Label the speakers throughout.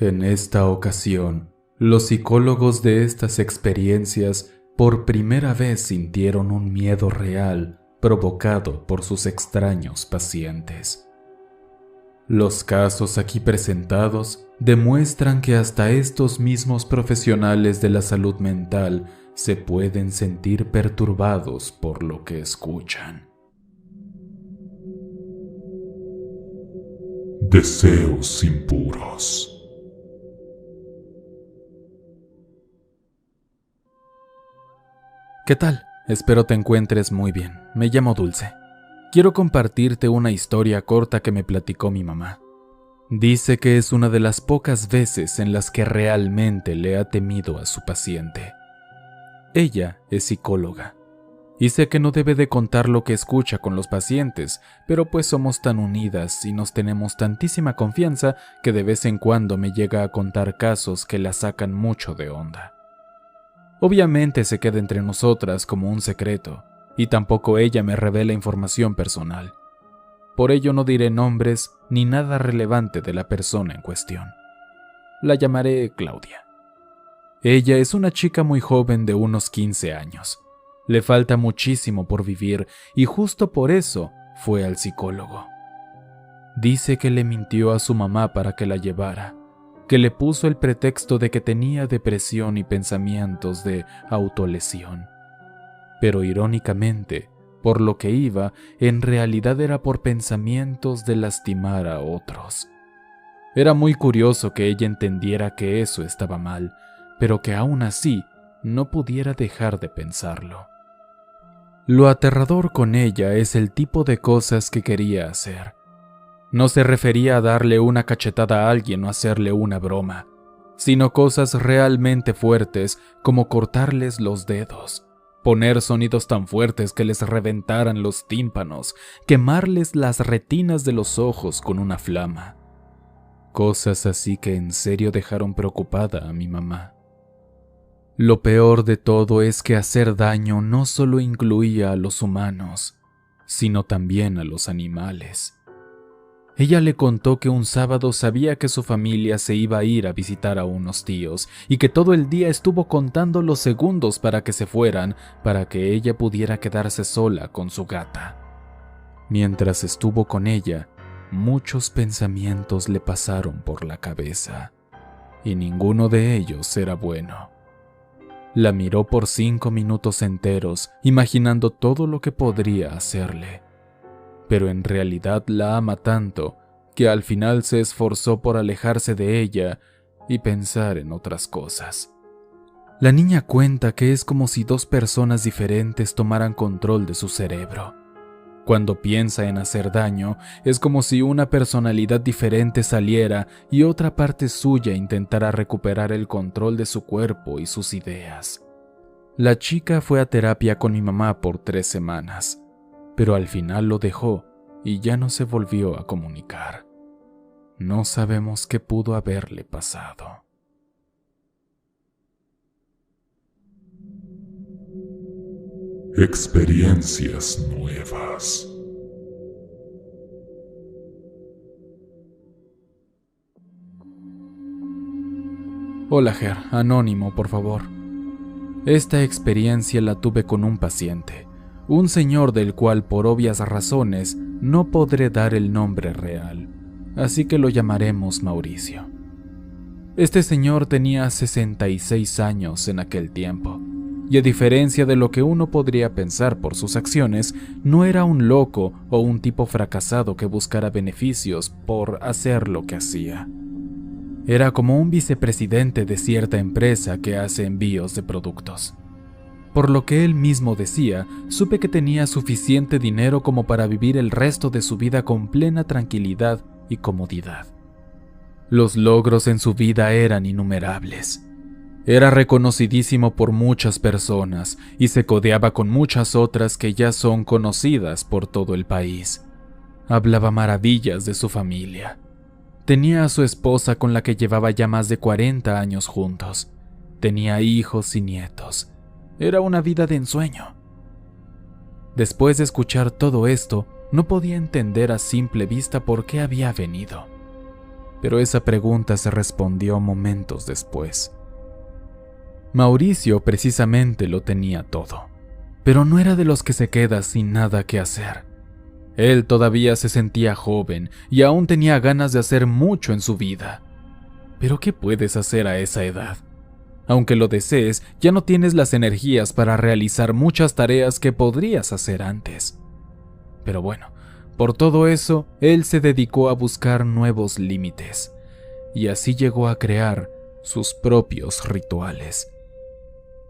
Speaker 1: En esta ocasión, los psicólogos de estas experiencias por primera vez sintieron un miedo real provocado por sus extraños pacientes. Los casos aquí presentados demuestran que hasta estos mismos profesionales de la salud mental se pueden sentir perturbados por lo que escuchan.
Speaker 2: Deseos impuros.
Speaker 1: ¿Qué tal? Espero te encuentres muy bien. Me llamo Dulce. Quiero compartirte una historia corta que me platicó mi mamá. Dice que es una de las pocas veces en las que realmente le ha temido a su paciente. Ella es psicóloga y sé que no debe de contar lo que escucha con los pacientes, pero pues somos tan unidas y nos tenemos tantísima confianza que de vez en cuando me llega a contar casos que la sacan mucho de onda. Obviamente se queda entre nosotras como un secreto, y tampoco ella me revela información personal. Por ello no diré nombres ni nada relevante de la persona en cuestión. La llamaré Claudia. Ella es una chica muy joven de unos 15 años. Le falta muchísimo por vivir y justo por eso fue al psicólogo. Dice que le mintió a su mamá para que la llevara, que le puso el pretexto de que tenía depresión y pensamientos de autolesión. Pero irónicamente, por lo que iba, en realidad era por pensamientos de lastimar a otros. Era muy curioso que ella entendiera que eso estaba mal, pero que aún así no pudiera dejar de pensarlo. Lo aterrador con ella es el tipo de cosas que quería hacer. No se refería a darle una cachetada a alguien o hacerle una broma, sino cosas realmente fuertes como cortarles los dedos, poner sonidos tan fuertes que les reventaran los tímpanos, quemarles las retinas de los ojos con una flama. Cosas así que en serio dejaron preocupada a mi mamá. Lo peor de todo es que hacer daño no solo incluía a los humanos, sino también a los animales. Ella le contó que un sábado sabía que su familia se iba a ir a visitar a unos tíos y que todo el día estuvo contando los segundos para que se fueran, para que ella pudiera quedarse sola con su gata. Mientras estuvo con ella, muchos pensamientos le pasaron por la cabeza, y ninguno de ellos era bueno. La miró por 5 minutos enteros, imaginando todo lo que podría hacerle. Pero en realidad la ama tanto que al final se esforzó por alejarse de ella y pensar en otras cosas. La niña cuenta que es como si dos personas diferentes tomaran control de su cerebro. Cuando piensa en hacer daño, es como si una personalidad diferente saliera y otra parte suya intentara recuperar el control de su cuerpo y sus ideas. La chica fue a terapia con mi mamá por 3 semanas, pero al final lo dejó y ya no se volvió a comunicar. No sabemos qué pudo haberle pasado.
Speaker 2: Experiencias nuevas.
Speaker 1: Hola Ger, anónimo por favor. Esta experiencia la tuve con un paciente, un señor del cual por obvias razones no podré dar el nombre real, así que lo llamaremos Mauricio. Este señor tenía 66 años en aquel tiempo, y a diferencia de lo que uno podría pensar por sus acciones, no era un loco o un tipo fracasado que buscara beneficios por hacer lo que hacía. Era como un vicepresidente de cierta empresa que hace envíos de productos. Por lo que él mismo decía, supe que tenía suficiente dinero como para vivir el resto de su vida con plena tranquilidad y comodidad. Los logros en su vida eran innumerables. Era reconocidísimo por muchas personas y se codeaba con muchas otras que ya son conocidas por todo el país. Hablaba maravillas de su familia. Tenía a su esposa con la que llevaba ya más de 40 años juntos. Tenía hijos y nietos. Era una vida de ensueño. Después de escuchar todo esto, no podía entender a simple vista por qué había venido. pero esa pregunta se respondió momentos después. Mauricio precisamente lo tenía todo, pero no era de los que se queda sin nada que hacer. Él todavía se sentía joven y aún tenía ganas de hacer mucho en su vida. Pero ¿qué puedes hacer a esa edad? Aunque lo desees, ya no tienes las energías para realizar muchas tareas que podrías hacer antes. Pero bueno, por todo eso, él se dedicó a buscar nuevos límites, y así llegó a crear sus propios rituales.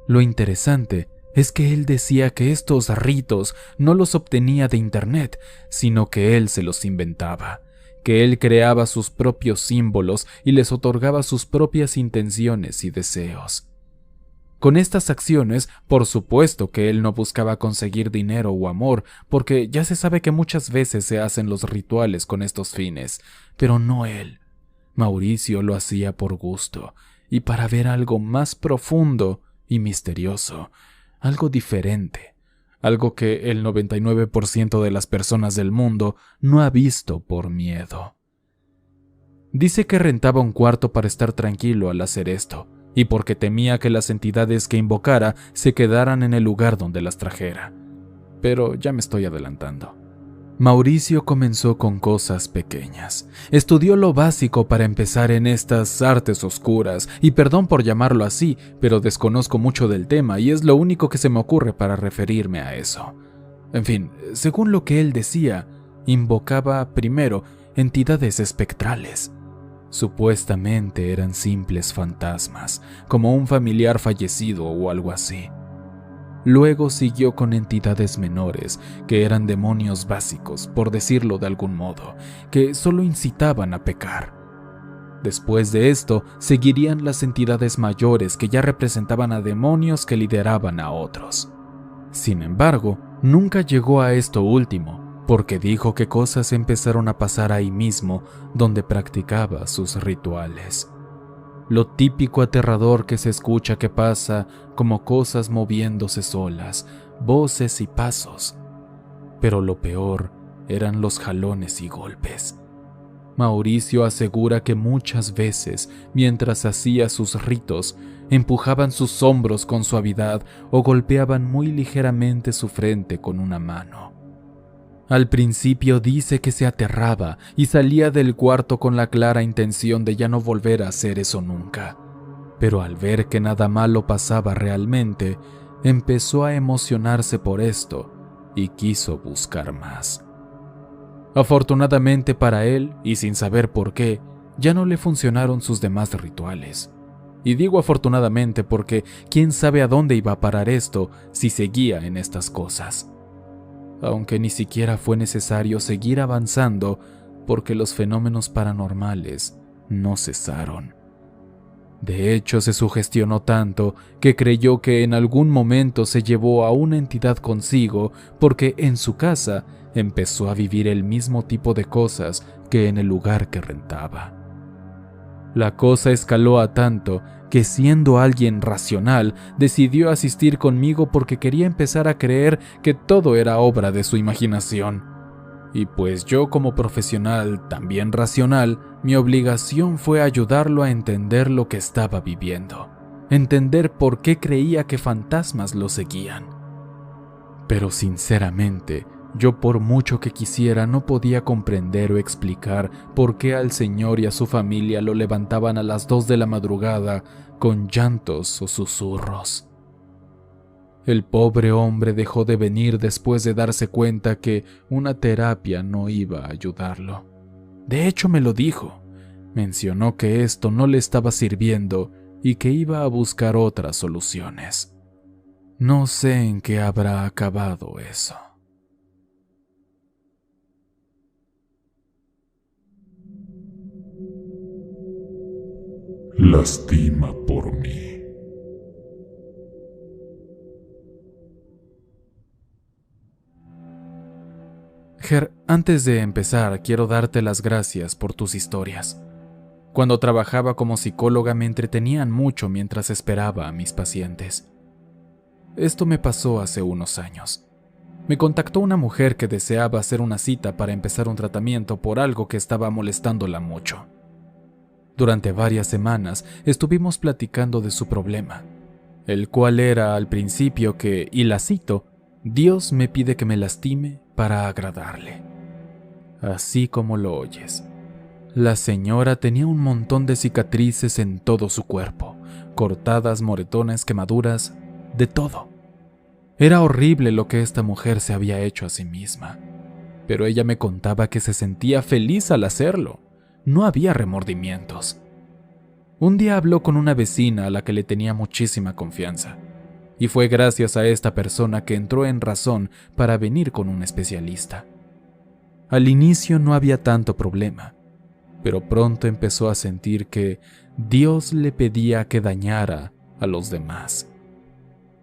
Speaker 1: Lo interesante es que él decía que estos ritos no los obtenía de internet, sino que él se los inventaba, que él creaba sus propios símbolos y les otorgaba sus propias intenciones y deseos. Con estas acciones, por supuesto que él no buscaba conseguir dinero o amor, porque ya se sabe que muchas veces se hacen los rituales con estos fines, pero no él. Mauricio lo hacía por gusto y para ver algo más profundo y misterioso, algo diferente, algo que el 99% de las personas del mundo no ha visto por miedo. Dice que rentaba un cuarto para estar tranquilo al hacer esto, y porque temía que las entidades que invocara se quedaran en el lugar donde las trajera. Pero ya me estoy adelantando. Mauricio comenzó con cosas pequeñas. Estudió lo básico para empezar en estas artes oscuras, y perdón por llamarlo así, pero desconozco mucho del tema y es lo único que se me ocurre para referirme a eso. En fin, según lo que él decía, invocaba primero entidades espectrales. Supuestamente eran simples fantasmas, como un familiar fallecido o algo así. Luego siguió con entidades menores, que eran demonios básicos, por decirlo de algún modo, que solo incitaban a pecar. Después de esto, seguirían las entidades mayores que ya representaban a demonios que lideraban a otros. Sin embargo, nunca llegó a esto último, porque dijo que cosas empezaron a pasar ahí mismo, donde practicaba sus rituales. Lo típico aterrador que se escucha que pasa, como cosas moviéndose solas, voces y pasos. Pero lo peor eran los jalones y golpes. Mauricio asegura que muchas veces, mientras hacía sus ritos, empujaban sus hombros con suavidad o golpeaban muy ligeramente su frente con una mano. Al principio dice que se aterraba y salía del cuarto con la clara intención de ya no volver a hacer eso nunca. Pero al ver que nada malo pasaba realmente, empezó a emocionarse por esto y quiso buscar más. Afortunadamente para él, y sin saber por qué, ya no le funcionaron sus demás rituales. Y digo afortunadamente porque quién sabe a dónde iba a parar esto si seguía en estas cosas. Aunque ni siquiera fue necesario seguir avanzando porque los fenómenos paranormales no cesaron. De hecho, se sugestionó tanto que creyó que en algún momento se llevó a una entidad consigo porque en su casa empezó a vivir el mismo tipo de cosas que en el lugar que rentaba. La cosa escaló a tanto que, siendo alguien racional, decidió asistir conmigo porque quería empezar a creer que todo era obra de su imaginación. Y pues yo, como profesional también racional, mi obligación fue ayudarlo a entender lo que estaba viviendo, entender por qué creía que fantasmas lo seguían. Pero sinceramente, yo por mucho que quisiera no podía comprender o explicar por qué al señor y a su familia lo levantaban a las 2 de la madrugada con llantos o susurros. El pobre hombre dejó de venir después de darse cuenta que una terapia no iba a ayudarlo. De hecho me lo dijo. Mencionó que esto no le estaba sirviendo y que iba a buscar otras soluciones. No sé en qué habrá acabado eso.
Speaker 2: Lastima por mí.
Speaker 1: Ger, antes de empezar, quiero darte las gracias por tus historias. Cuando trabajaba como psicóloga me entretenían mucho mientras esperaba a mis pacientes. Esto me pasó hace unos años. Me contactó una mujer que deseaba hacer una cita para empezar un tratamiento por algo que estaba molestándola mucho. Durante varias semanas estuvimos platicando de su problema, el cual era al principio que, y la cito, Dios me pide que me lastime para agradarle. Así como lo oyes. La señora tenía un montón de cicatrices en todo su cuerpo, cortadas, moretones, quemaduras, de todo. Era horrible lo que esta mujer se había hecho a sí misma, pero ella me contaba que se sentía feliz al hacerlo. No había remordimientos. Un día habló con una vecina a la que le tenía muchísima confianza, y fue gracias a esta persona que entró en razón para venir con un especialista. Al inicio no había tanto problema, pero pronto empezó a sentir que Dios le pedía que dañara a los demás.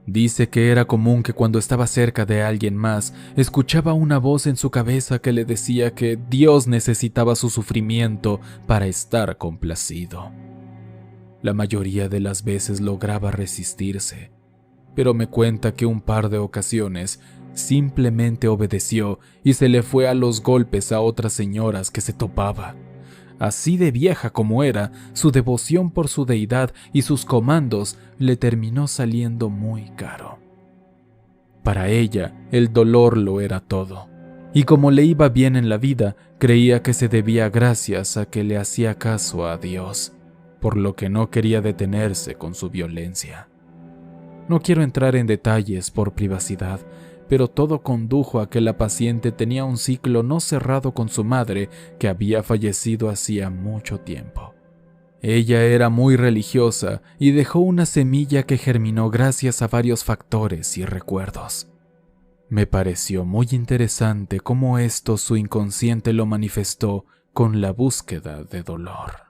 Speaker 1: Dice que era común que cuando estaba cerca de alguien más, escuchaba una voz en su cabeza que le decía que Dios necesitaba su sufrimiento para estar complacido. La mayoría de las veces lograba resistirse, pero me cuenta que un par de ocasiones simplemente obedeció y se le fue a los golpes a otras señoras que se topaba. Así de vieja como era, su devoción por su deidad y sus comandos le terminó saliendo muy caro. Para ella, el dolor lo era todo, y como le iba bien en la vida, creía que se debía gracias a que le hacía caso a Dios, por lo que no quería detenerse con su violencia. No quiero entrar en detalles por privacidad, pero todo condujo a que la paciente tenía un ciclo no cerrado con su madre, que había fallecido hacía mucho tiempo. Ella era muy religiosa y dejó una semilla que germinó gracias a varios factores y recuerdos. Me pareció muy interesante cómo esto su inconsciente lo manifestó con la búsqueda de dolor.